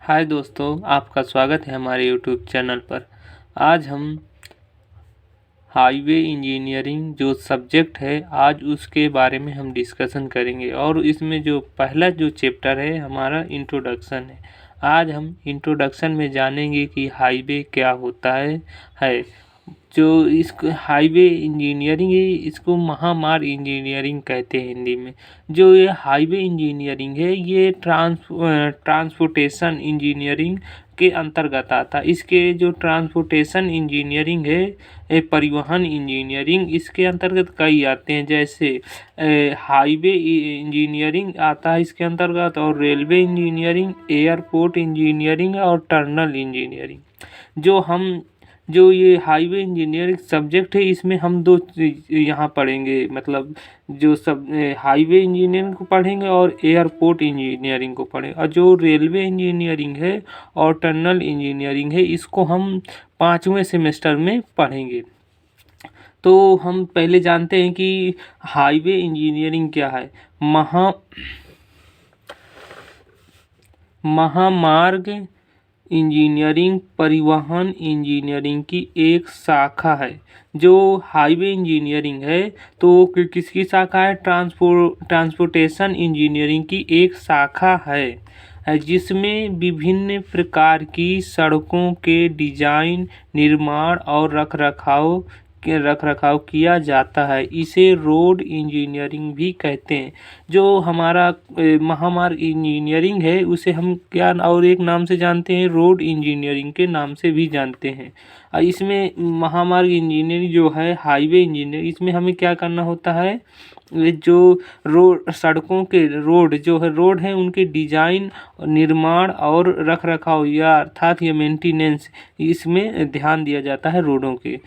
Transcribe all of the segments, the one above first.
हाय दोस्तों, आपका स्वागत है हमारे यूट्यूब चैनल पर। आज हम हाईवे इंजीनियरिंग जो सब्जेक्ट है आज उसके बारे में हम डिस्कशन करेंगे और इसमें जो पहला जो चैप्टर है हमारा इंट्रोडक्शन है। आज हम इंट्रोडक्शन में जानेंगे कि हाईवे क्या होता है। जो इस हाईवे इंजीनियरिंग है इसको महामार्ग इंजीनियरिंग कहते हैं हिंदी में। जो ये हाईवे इंजीनियरिंग है ये ट्रांसपोर्टेशन इंजीनियरिंग के अंतर्गत आता है। इसके जो ट्रांसपोर्टेशन इंजीनियरिंग है परिवहन इंजीनियरिंग इसके अंतर्गत कई आते हैं, जैसे हाईवे इंजीनियरिंग आता है इसके अंतर्गत, और रेलवे इंजीनियरिंग, एयरपोर्ट इंजीनियरिंग और टनल इंजीनियरिंग। जो ये हाईवे इंजीनियरिंग सब्जेक्ट है इसमें हम दो चीज यहाँ पढ़ेंगे, मतलब जो सब हाईवे इंजीनियरिंग को पढ़ेंगे और एयरपोर्ट इंजीनियरिंग को पढ़ेंगे। और जो रेलवे इंजीनियरिंग है और टनल इंजीनियरिंग है इसको हम 5वें सेमेस्टर में पढ़ेंगे। तो हम पहले जानते हैं कि हाईवे इंजीनियरिंग क्या है। महामार्ग इंजीनियरिंग परिवहन इंजीनियरिंग की एक शाखा है। जो हाईवे इंजीनियरिंग है तो किसकी शाखा है? ट्रांसपोर्टेशन इंजीनियरिंग की एक शाखा है जिसमें विभिन्न प्रकार की सड़कों के डिजाइन, निर्माण और रखरखाव किया जाता है। इसे रोड इंजीनियरिंग भी कहते हैं। जो हमारा महामार्ग इंजीनियरिंग है उसे हम क्या और एक नाम से जानते हैं? रोड इंजीनियरिंग के नाम से भी जानते हैं। इसमें महामार्ग इंजीनियरिंग जो है हाईवे इंजीनियरिंग, इसमें हमें क्या करना होता है? जो सड़कों के रोड है उनके डिजाइन, निर्माण और रखरखाव या अर्थात ये मेंटेनेंस, इसमें ध्यान दिया जाता है रोडों के।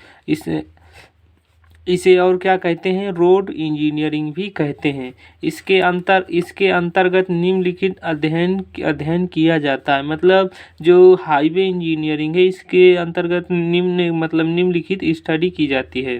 इसे और क्या कहते हैं? रोड इंजीनियरिंग भी कहते हैं। इसके अंतर्गत निम्नलिखित अध्ययन किया जाता है। मतलब जो हाईवे इंजीनियरिंग है इसके अंतर्गत निम्नलिखित स्टडी की जाती है।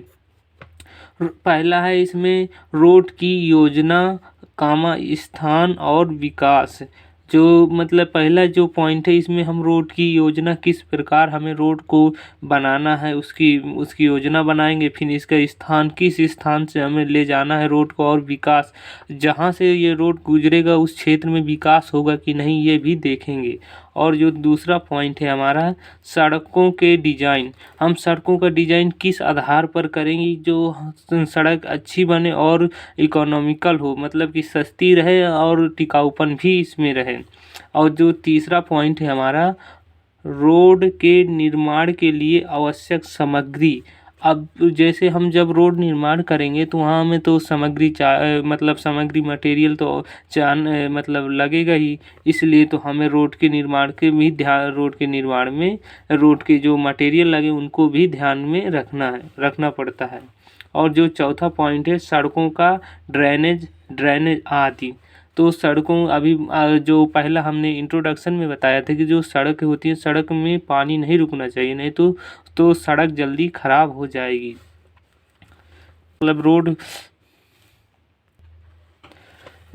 पहला है इसमें रोड की योजना, स्थान और विकास। जो मतलब पहला जो पॉइंट है इसमें हम रोड की योजना, किस प्रकार हमें रोड को बनाना है उसकी योजना बनाएंगे। फिर इसका स्थान, किस स्थान से हमें ले जाना है रोड को, और विकास, जहाँ से ये रोड गुजरेगा उस क्षेत्र में विकास होगा कि नहीं ये भी देखेंगे। और जो दूसरा पॉइंट है हमारा सड़कों के डिजाइन, हम सड़कों का डिजाइन किस आधार पर करेंगे? जो सड़क अच्छी बने और इकोनॉमिकल हो, मतलब कि सस्ती रहे और टिकाऊपन भी इसमें रहे। और जो तीसरा पॉइंट है हमारा रोड के निर्माण के लिए आवश्यक सामग्री। अब जैसे हम जब रोड निर्माण करेंगे तो वहाँ हमें तो सामग्री मटेरियल तो मतलब लगेगा ही। इसलिए तो हमें रोड के निर्माण में रोड के जो मटेरियल लगे उनको भी ध्यान में रखना पड़ता है। और जो चौथा पॉइंट है सड़कों का ड्रेनेज आदि। तो सड़कों जो पहला हमने इंट्रोडक्शन में बताया था कि जो सड़क होती है सड़क में पानी नहीं रुकना चाहिए, नहीं तो सड़क जल्दी खराब हो जाएगी। मतलब रोड।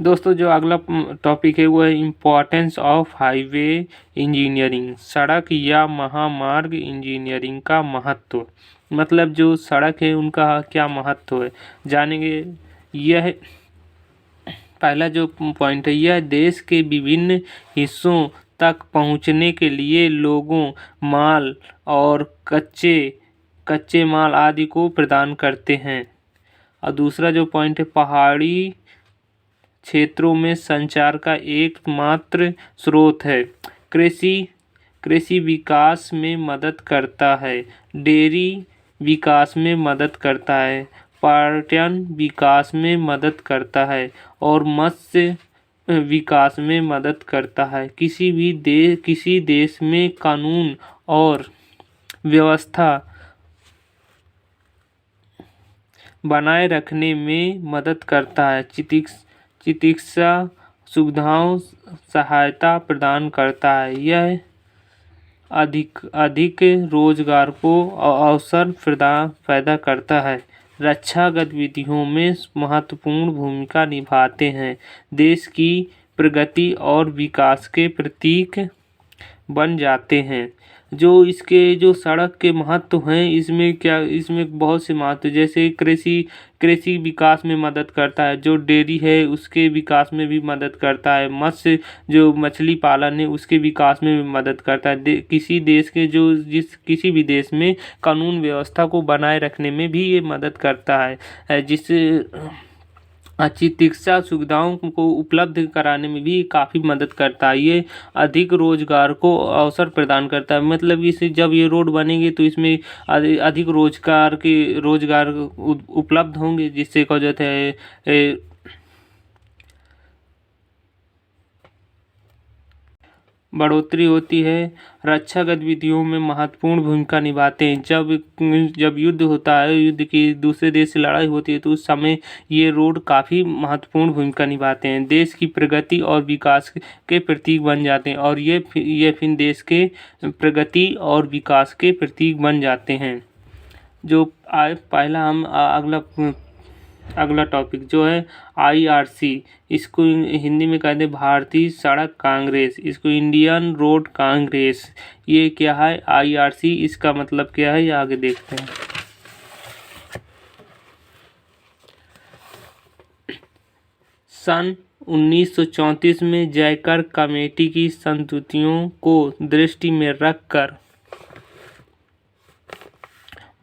दोस्तों जो अगला टॉपिक है वो है इम्पोर्टेंस ऑफ हाईवे इंजीनियरिंग, सड़क या महामार्ग इंजीनियरिंग का महत्व। मतलब जो सड़क है उनका क्या महत्व है जानेंगे। यह पहला जो पॉइंट है यह देश के विभिन्न हिस्सों तक पहुंचने के लिए लोगों, माल और कच्चे माल आदि को प्रदान करते हैं। और दूसरा जो पॉइंट है पहाड़ी क्षेत्रों में संचार का एकमात्र स्रोत है। कृषि विकास में मदद करता है, डेयरी विकास में मदद करता है, पर्यटन विकास में मदद करता है और मत्स्य विकास में मदद करता है। किसी देश में कानून और व्यवस्था बनाए रखने में मदद करता है, चिकित्सा सुविधाओं सहायता प्रदान करता है। यह अधिक रोजगार को अवसर पैदा करता है, रक्षा गतिविधियों में महत्वपूर्ण भूमिका निभाते हैं, देश की प्रगति और विकास के प्रतीक बन जाते हैं। जो इसके जो सड़क के महत्व हैं इसमें बहुत से महत्व, जैसे कृषि विकास में मदद करता है, जो डेयरी है उसके विकास में भी मदद करता है, मत्स्य जो मछली पालन है उसके विकास में भी मदद करता है। किसी देश के किसी भी देश में कानून व्यवस्था को बनाए रखने में भी ये मदद करता है, जिससे चिकित्सा सुविधाओं को उपलब्ध कराने में भी काफ़ी मदद करता है। ये अधिक रोजगार को अवसर प्रदान करता है, मतलब इसे जब ये रोड बनेंगे तो इसमें अधिक रोजगार उपलब्ध होंगे, जिससे क्या कहते हैं बढ़ोतरी होती है। रक्षा गतिविधियों में महत्वपूर्ण भूमिका निभाते हैं। जब युद्ध होता है, युद्ध की दूसरे देश से लड़ाई होती है, तो उस समय ये रोड काफ़ी महत्वपूर्ण भूमिका निभाते हैं। देश की प्रगति और विकास के प्रतीक बन जाते हैं, और ये फिर देश के प्रगति और विकास के प्रतीक बन जाते हैं। जो पहला हम अगला टॉपिक जो है IRC, इसको हिंदी में कहते हैं भारतीय सड़क कांग्रेस, इसको इंडियन रोड कांग्रेस। ये क्या है IRC, इसका मतलब क्या है ये आगे देखते हैं। सन 1934 में जयकर कमेटी की संस्तुतियों को दृष्टि में रखकर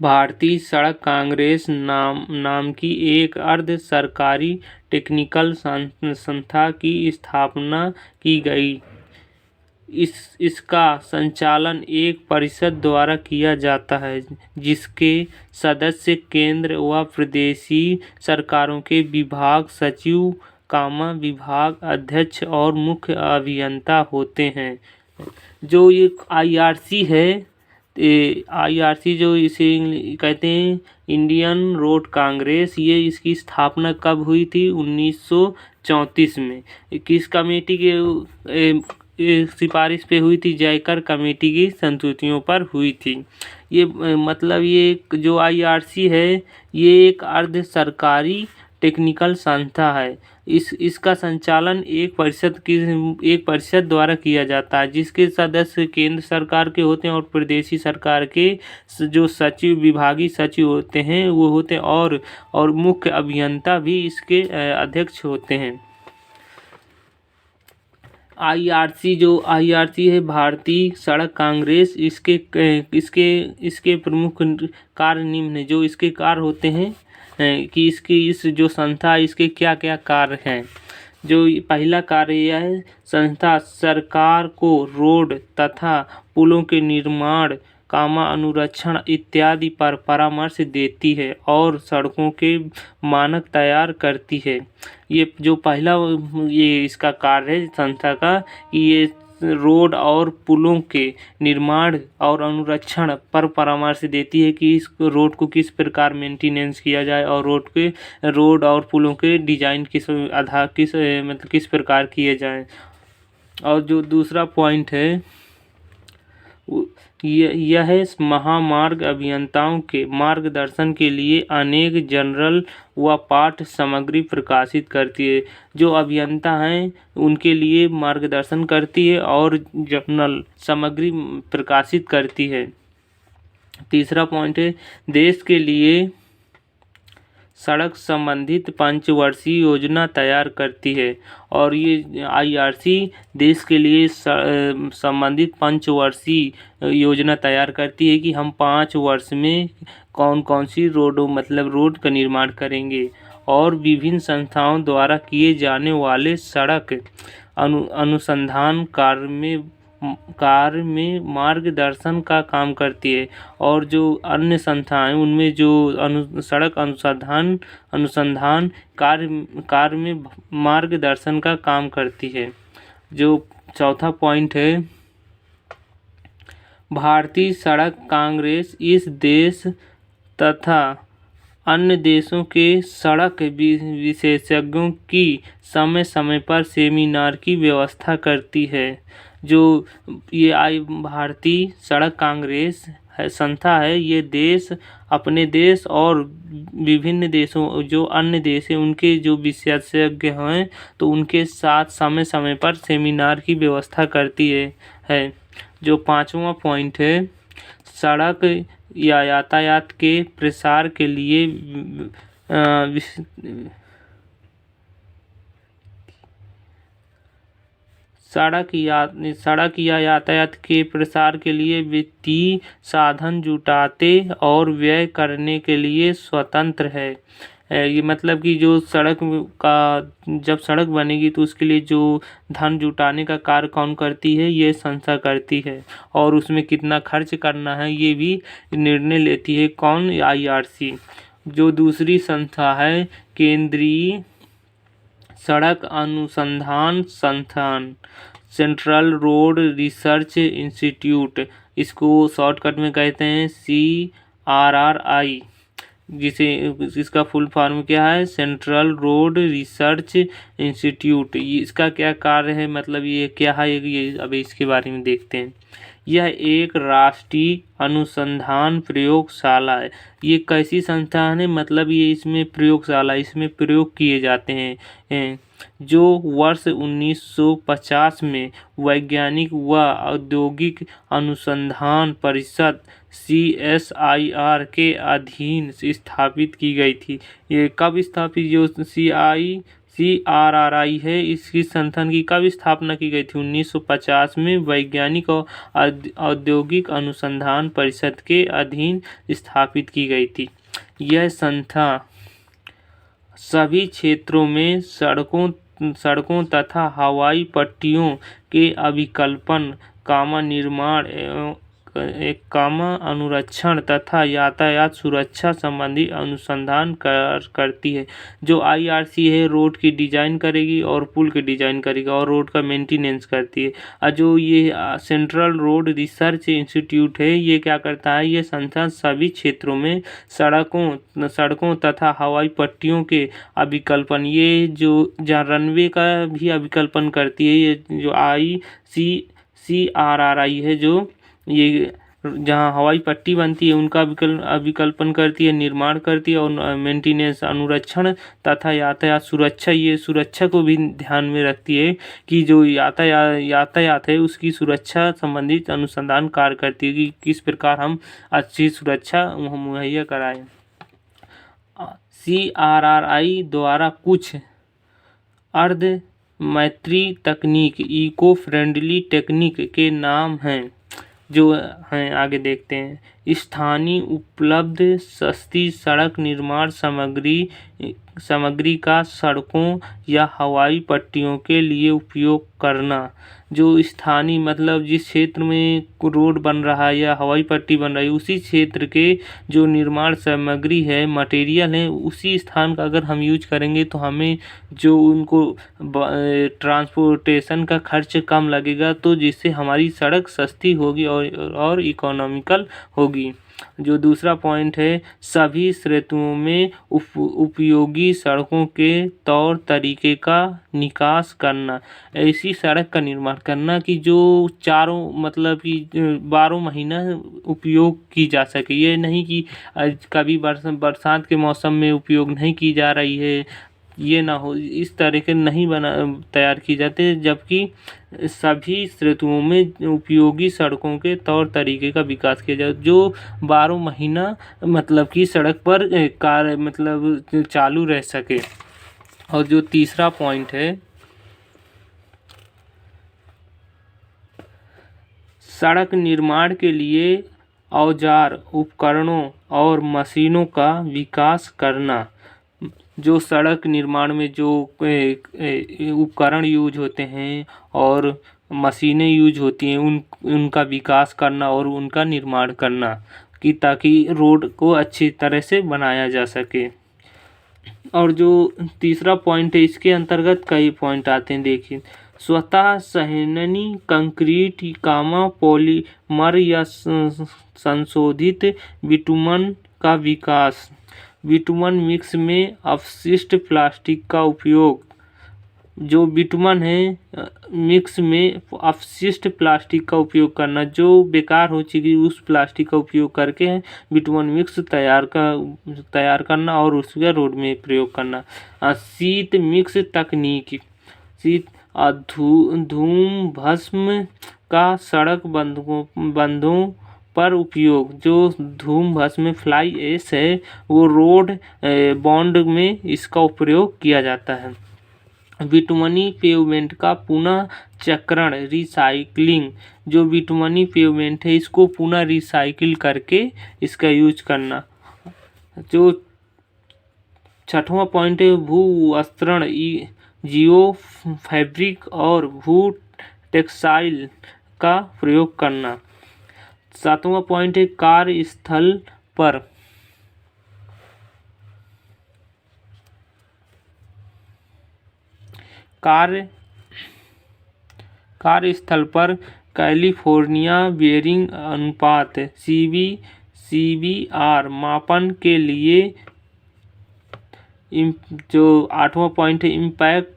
भारतीय सड़क कांग्रेस नाम की एक अर्ध सरकारी टेक्निकल संस्था की स्थापना की गई। इसका संचालन एक परिषद द्वारा किया जाता है, जिसके सदस्य केंद्र व प्रदेशी सरकारों के विभाग सचिव, विभाग अध्यक्ष और मुख्य अभियंता होते हैं। जो ये IRC है, IRC जो इसे कहते हैं इंडियन रोड कांग्रेस, ये इसकी स्थापना कब हुई थी? 1934 में। किस कमेटी के सिफारिश पे हुई थी? जयकर कमेटी की संस्तुतियों पर हुई थी। ये मतलब ये जो IRC है ये एक अर्ध सरकारी टेक्निकल संस्था है। इसका संचालन एक परिषद द्वारा किया जाता है, जिसके सदस्य केंद्र सरकार के होते हैं और प्रदेशी सरकार के जो सचिव, विभागीय सचिव होते हैं वो होते हैं, और मुख्य अभियंता भी इसके अध्यक्ष होते हैं। IRC है भारतीय सड़क कांग्रेस, इसके प्रमुख कार्य निम्न है। जो इसके कार्य होते हैं कि इस जो संस्था इसके क्या क्या कार्य हैं। जो पहला कार्य यह है, संस्था सरकार को रोड तथा पुलों के निर्माण, अनुरक्षण इत्यादि पर परामर्श देती है और सड़कों के मानक तैयार करती है। ये जो पहला ये इसका कार्य है संस्था का, ये रोड और पुलों के निर्माण और अनुरक्षण पर परामर्श देती है कि इस रोड को किस प्रकार मेंटेनेंस किया जाए, और रोड और पुलों के डिजाइन किस प्रकार किए जाएं। और जो दूसरा पॉइंट है यह है महामार्ग अभियंताओं के मार्गदर्शन के लिए अनेक जर्नल व पाठ्य सामग्री प्रकाशित करती है। जो अभियंता हैं उनके लिए मार्गदर्शन करती है और जर्नल सामग्री प्रकाशित करती है। तीसरा पॉइंट है देश के लिए सड़क संबंधित पंचवर्षीय योजना तैयार करती है, और ये IRC देश के लिए संबंधित पंचवर्षीय योजना तैयार करती है कि हम 5 वर्ष में कौन कौन सी रोड का निर्माण करेंगे, और विभिन्न संस्थाओं द्वारा किए जाने वाले सड़क अनुसंधान कार्य में मार्गदर्शन का काम करती है, और जो अन्य संस्थाएं उनमें जो सड़क अनुसंधान कार्य में मार्गदर्शन का काम करती है। जो चौथा पॉइंट है भारतीय सड़क कांग्रेस इस देश तथा अन्य देशों के सड़क विशेषज्ञों की समय समय पर सेमिनार की व्यवस्था करती है। जो ये भारतीय सड़क कांग्रेस है संस्था है, ये देश अपने देश और विभिन्न देशों जो अन्य देश हैं उनके जो विशेषज्ञ हैं तो उनके साथ समय समय पर सेमिनार की व्यवस्था करती है। जो 5वां पॉइंट है, सड़क या यातायात के प्रसार के लिए सड़क या यातायात के प्रसार के लिए वित्तीय साधन जुटाते और व्यय करने के लिए स्वतंत्र है। ये मतलब कि जो सड़क का जब सड़क बनेगी तो उसके लिए जो धन जुटाने का कार्य कौन करती है, ये संस्था करती है और उसमें कितना खर्च करना है ये भी निर्णय लेती है। कौन? IRC। जो दूसरी संस्था है, केंद्रीय सड़क अनुसंधान संस्थान, सेंट्रल रोड रिसर्च इंस्टीट्यूट, इसको शॉर्टकट में कहते हैं CRRI, जिसे इसका फुल फॉर्म क्या है? Central road research institute. इसका क्या कार्य है, मतलब ये क्या है, ये अभी इसके बारे में देखते हैं। यह एक राष्ट्रीय अनुसंधान प्रयोगशाला है। ये कैसी संस्थान है, मतलब ये इसमें प्रयोगशाला, इसमें प्रयोग किए जाते हैं जो वर्ष 1950 में वैज्ञानिक व औद्योगिक अनुसंधान परिषद CSIR के अधीन स्थापित की गई थी। ये कब स्थापित? जो CRRI है, इसकी संगठन की कब स्थापना की गई थी? 1950 में वैज्ञानिक और औद्योगिक अनुसंधान परिषद के अधीन स्थापित की गई थी। यह संस्था सभी क्षेत्रों में सड़कों तथा हवाई पट्टियों के अभिकल्पन, निर्माण अनुरक्षण तथा यातायात सुरक्षा संबंधी अनुसंधान करती है। जो IRC है रोड की डिजाइन करेगी और पुल की डिजाइन करेगी और रोड का मेंटेनेंस करती है। और जो ये सेंट्रल रोड रिसर्च इंस्टीट्यूट है, ये क्या करता है? ये संस्थान सभी क्षेत्रों में सड़कों तथा हवाई पट्टियों के अभिकल्पन, ये जो जहाँ रनवे का भी अभिकल्पन करती है, ये जो CRRI है, जो ये जहाँ हवाई पट्टी बनती है उनका अभिकल्पन करती है, निर्माण करती है और मेंटेनेंस, अनुरक्षण तथा यातायात सुरक्षा, ये सुरक्षा को भी ध्यान में रखती है कि जो यातायात है उसकी सुरक्षा संबंधित अनुसंधान कार्य करती है कि किस प्रकार हम अच्छी सुरक्षा मुहैया कराएं। CRRI द्वारा कुछ अर्ध मैत्री तकनीक, इको फ्रेंडली टेक्निक के नाम हैं जो हैं, आगे देखते हैं। स्थानीय उपलब्ध सस्ती सड़क निर्माण सामग्री का सड़कों या हवाई पट्टियों के लिए उपयोग करना। जो स्थानीय मतलब जिस क्षेत्र में रोड बन रहा है या हवाई पट्टी बन रही है, उसी क्षेत्र के जो निर्माण सामग्री है, मटेरियल है, उसी स्थान का अगर हम यूज करेंगे तो हमें जो उनको ट्रांसपोर्टेशन का खर्च कम लगेगा, तो जिससे हमारी सड़क सस्ती होगी और इकोनॉमिकल होगी। जो दूसरा पॉइंट है, सभी श्रेणियों में उपयोगी सड़कों के तौर तरीके का निकास करना। ऐसी सड़क का निर्माण करना कि जो चारों मतलब कि 12 महीना उपयोग की जा सके। ये नहीं कि कभी बरसात के मौसम में उपयोग नहीं की जा रही है, ये ना हो, इस तरह के नहीं तैयार की जाते, जबकि सभी ऋतुओं में उपयोगी सड़कों के तौर तरीके का विकास किया जाए जो 12 महीना मतलब कि सड़क पर कार्य मतलब चालू रह सके। और जो तीसरा पॉइंट है, सड़क निर्माण के लिए औजार, उपकरणों और मशीनों का विकास करना। जो सड़क निर्माण में जो उपकरण यूज होते हैं और मशीनें यूज होती हैं, उनका विकास करना और उनका निर्माण करना कि ताकि रोड को अच्छी तरह से बनाया जा सके। और जो तीसरा पॉइंट है, इसके अंतर्गत कई पॉइंट आते हैं, देखिए। स्वतः संहननी कंक्रीट, पॉलीमर या संशोधित बिटुमन का विकास। बिटुमन मिक्स में अपशिष्ट प्लास्टिक का उपयोग, जो बिटुमन है मिक्स में अपशिष्ट प्लास्टिक का उपयोग करना, जो बेकार हो चुकी उस प्लास्टिक का उपयोग करके बिटुमन मिक्स तैयार करना और उसका रोड में प्रयोग करना। शीत मिक्स तकनीक, शीत धूम भस्म का सड़क बंधों पर उपयोग, जो धूम भस्म फ्लाई ऐश है वो रोड बॉन्ड में इसका उपयोग किया जाता है। बिटुमनी पेवमेंट का पुनः चक्रण रिसाइकलिंग, जो बिटुमनी पेवमेंट है इसको पुनः रिसाइकिल करके इसका यूज करना। जो छठवां पॉइंट है भू वस्त्रण जियो फैब्रिक और भू टेक्सटाइल का प्रयोग करना। सातवां पॉइंट है कार्यस्थल पर कार्यस्थल पर कैलिफोर्निया बेयरिंग अनुपात CBR मापन के लिए जो आठवां पॉइंट है इम्पैक्ट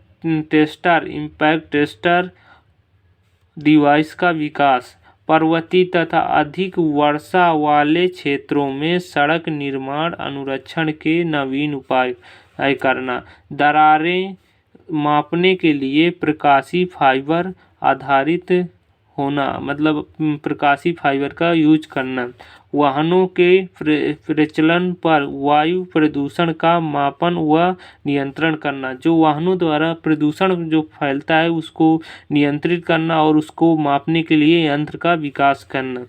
टेस्टर डिवाइस का विकास। पर्वतीय तथा अधिक वर्षा वाले क्षेत्रों में सड़क निर्माण अनुरक्षण के नवीन उपाय करना। दरारें मापने के लिए प्रकाशीय फाइबर आधारित होना, मतलब प्रकाशीय फाइबर का यूज करना। वाहनों के प्रचलन पर वायु प्रदूषण का मापन व नियंत्रण करना, जो वाहनों द्वारा प्रदूषण जो फैलता है उसको नियंत्रित करना और उसको मापने के लिए यंत्र का विकास करना।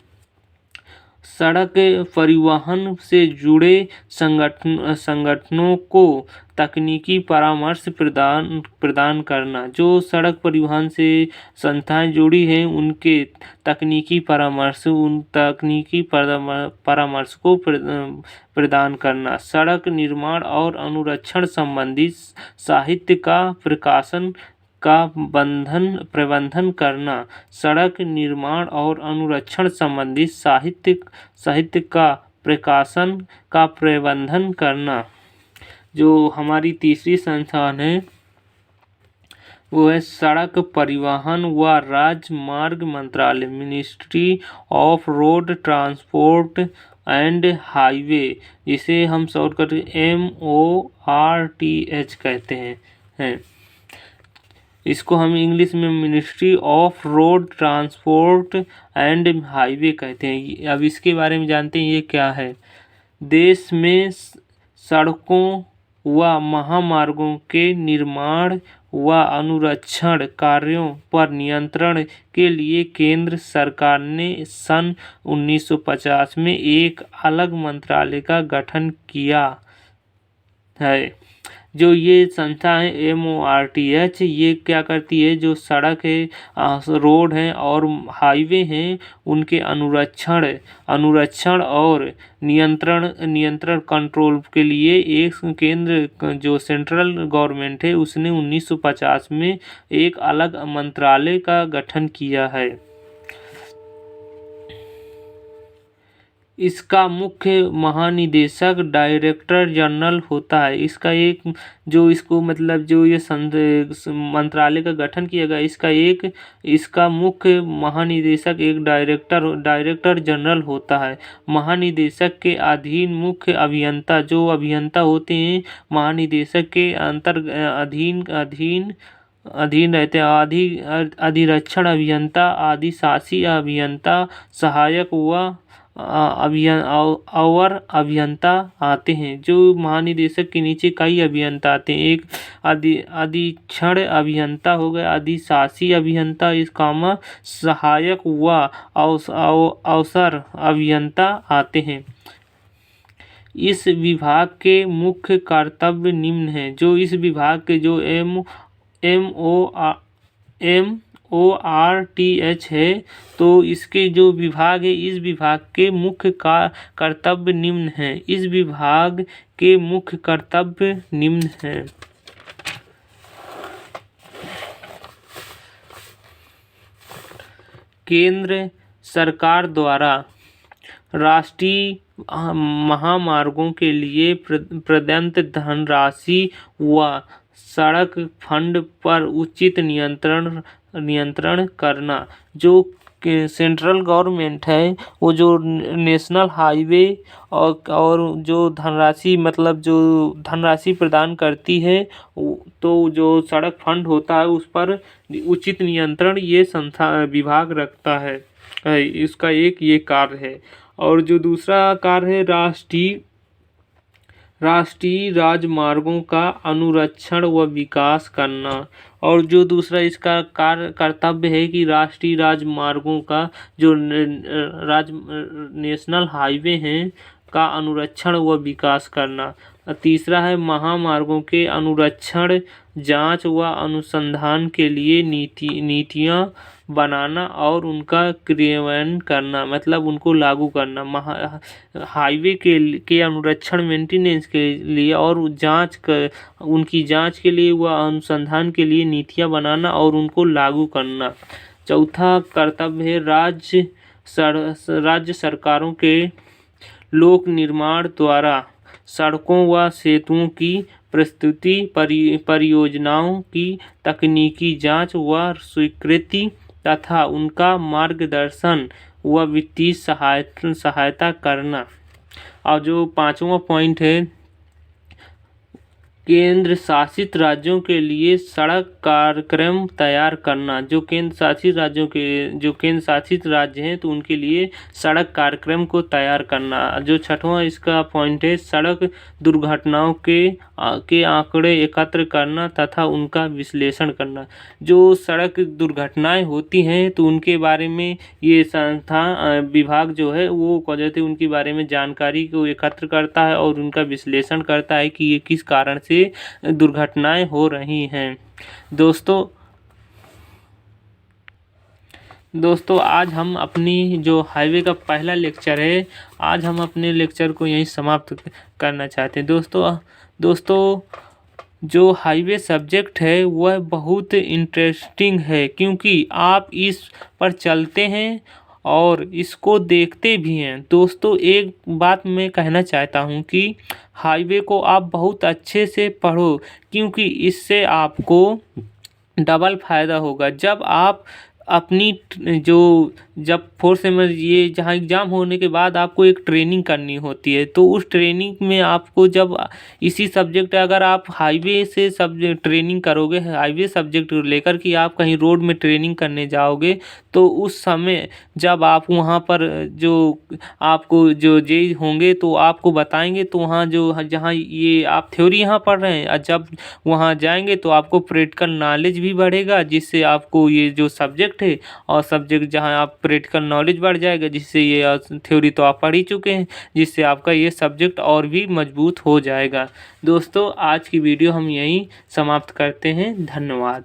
सड़क परिवहन से जुड़े संगठनों को तकनीकी परामर्श प्रदान करना, जो सड़क परिवहन से संस्थाएं जुड़ी हैं उनके तकनीकी परामर्श को प्रदान करना। सड़क निर्माण और अनुरक्षण संबंधी साहित्य का प्रकाशन का प्रबंधन करना। सड़क निर्माण और अनुरक्षण संबंधी साहित्य का प्रकाशन का प्रबंधन करना। जो हमारी तीसरी संस्थान है वो है सड़क परिवहन व राजमार्ग मंत्रालय, ministry of road transport and highway, जिसे हम शॉर्टकट MORTH कहते हैं। इसको हम इंग्लिश में ministry of road transport and highway कहते हैं। अब इसके बारे में जानते हैं ये क्या है। देश में सड़कों व महामार्गों के निर्माण व अनुरक्षण कार्यों पर नियंत्रण के लिए केंद्र सरकार ने सन 1950 में एक अलग मंत्रालय का गठन किया है। जो ये संस्था है MORTH, ये क्या करती है, जो सड़क है, रोड है और हाईवे हैं उनके अनुरक्षण और नियंत्रण कंट्रोल के लिए एक केंद्र जो सेंट्रल गवर्नमेंट है उसने 1950 में एक अलग मंत्रालय का गठन किया है। इसका मुख्य महानिदेशक डायरेक्टर जनरल होता है। इसका एक जो इसको मतलब जो ये मंत्रालय का गठन किया गया इसका मुख्य महानिदेशक एक डायरेक्टर जनरल होता है। महानिदेशक के अधीन मुख्य अभियंता जो अभियंता होते हैं महानिदेशक के अधीन रहते हैं। अधिरक्षण अभियंता, अधिशासी अभियंता, सहायक व अभियंता आते हैं। जो महानिदेशक के नीचे कई अभियंता आते हैं। एक अधीक्षण अभियंता हो गया, अधिशासी अभियंता, इसका सहायक व अवसर अभियंता आते हैं। इस विभाग के मुख्य कर्तव्य निम्न हैं। जो इस विभाग के जो MORTH है, तो इसके जो विभाग है इस विभाग के मुख्य कर्तव्य निम्न हैं। इस विभाग के मुख्य कर्तव्य निम्न हैं। केंद्र सरकार द्वारा राष्ट्रीय महामार्गों के लिए प्रदत्त धनराशि व सड़क फंड पर उचित नियंत्रण करना। जो सेंट्रल गवर्नमेंट है वो जो नेशनल हाईवे और जो धनराशि मतलब जो धनराशि प्रदान करती है तो जो सड़क फंड होता है उस पर उचित नियंत्रण ये संस्था विभाग रखता है। इसका एक ये कार्य है। और जो दूसरा कार्य है राष्ट्रीय राजमार्गों का अनुरक्षण व विकास करना। और जो दूसरा इसका कार्य कर्तव्य है कि राष्ट्रीय राजमार्गों का जो नेशनल हाईवे हैं का अनुरक्षण व विकास करना। तीसरा है महामार्गों के अनुरक्षण, जांच व अनुसंधान के लिए नीतियाँ बनाना और उनका क्रियान्वयन करना, मतलब उनको लागू करना। हाईवे के अनुरक्षण मेंटेनेंस के लिए और उनकी जांच के लिए व अनुसंधान के लिए नीतियाँ बनाना और उनको लागू करना। चौथा कर्तव्य है राज्य सरकारों के लोक निर्माण द्वारा सड़कों व सेतुओं की प्रस्तुति, परियोजनाओं की तकनीकी जांच व स्वीकृति तथा उनका मार्गदर्शन व वित्तीय सहायता करना। और जो पांचवा पॉइंट है केंद्र शासित राज्यों के लिए सड़क कार्यक्रम तैयार करना। जो केंद्र शासित राज्य हैं तो उनके लिए सड़क कार्यक्रम को तैयार करना। जो छठवां इसका पॉइंट है सड़क दुर्घटनाओं के आंकड़े एकत्र करना तथा उनका विश्लेषण करना। जो सड़क दुर्घटनाएं होती हैं तो उनके बारे में ये संस्था विभाग जो है वो उनके बारे में जानकारी को एकत्र करता है और उनका विश्लेषण करता है कि ये किस कारण से दुर्घटनाएं हो रही हैं। दोस्तों आज हम अपनी जो हाईवे का पहला लेक्चर है आज हम अपने लेक्चर को यहीं समाप्त करना चाहते हैं। दोस्तों जो हाईवे सब्जेक्ट है वह बहुत इंटरेस्टिंग है क्योंकि आप इस पर चलते हैं और इसको देखते भी हैं। दोस्तों एक बात मैं कहना चाहता हूँ कि हाईवे को आप बहुत अच्छे से पढ़ो क्योंकि इससे आपको डबल फायदा होगा। जब आप अपनी जब 4th सेमेस्टर ये जहाँ एग्ज़ाम होने के बाद आपको एक ट्रेनिंग करनी होती है तो उस ट्रेनिंग में आपको जब इसी सब्जेक्ट अगर आप हाईवे से सब्जेक्ट ट्रेनिंग करोगे, हाईवे सब्जेक्ट लेकर कि आप कहीं रोड में ट्रेनिंग करने जाओगे तो उस समय जब आप वहाँ पर जो आपको जो जेई होंगे तो आपको बताएंगे तो वहाँ जहाँ ये आप थ्योरी यहाँ पढ़ रहे हैं जब वहाँ जाएंगे तो आपको प्रैक्टिकल नॉलेज भी बढ़ेगा जिससे आपको ये जो सब्जेक्ट है और सब्जेक्ट जहाँ आप प्रैक्टिकल नॉलेज बढ़ जाएगा जिससे ये थ्योरी तो आप पढ़ ही चुके हैं जिससे आपका ये सब्जेक्ट और भी मजबूत हो जाएगा। दोस्तों आज की वीडियो हम यहीं समाप्त करते हैं। धन्यवाद।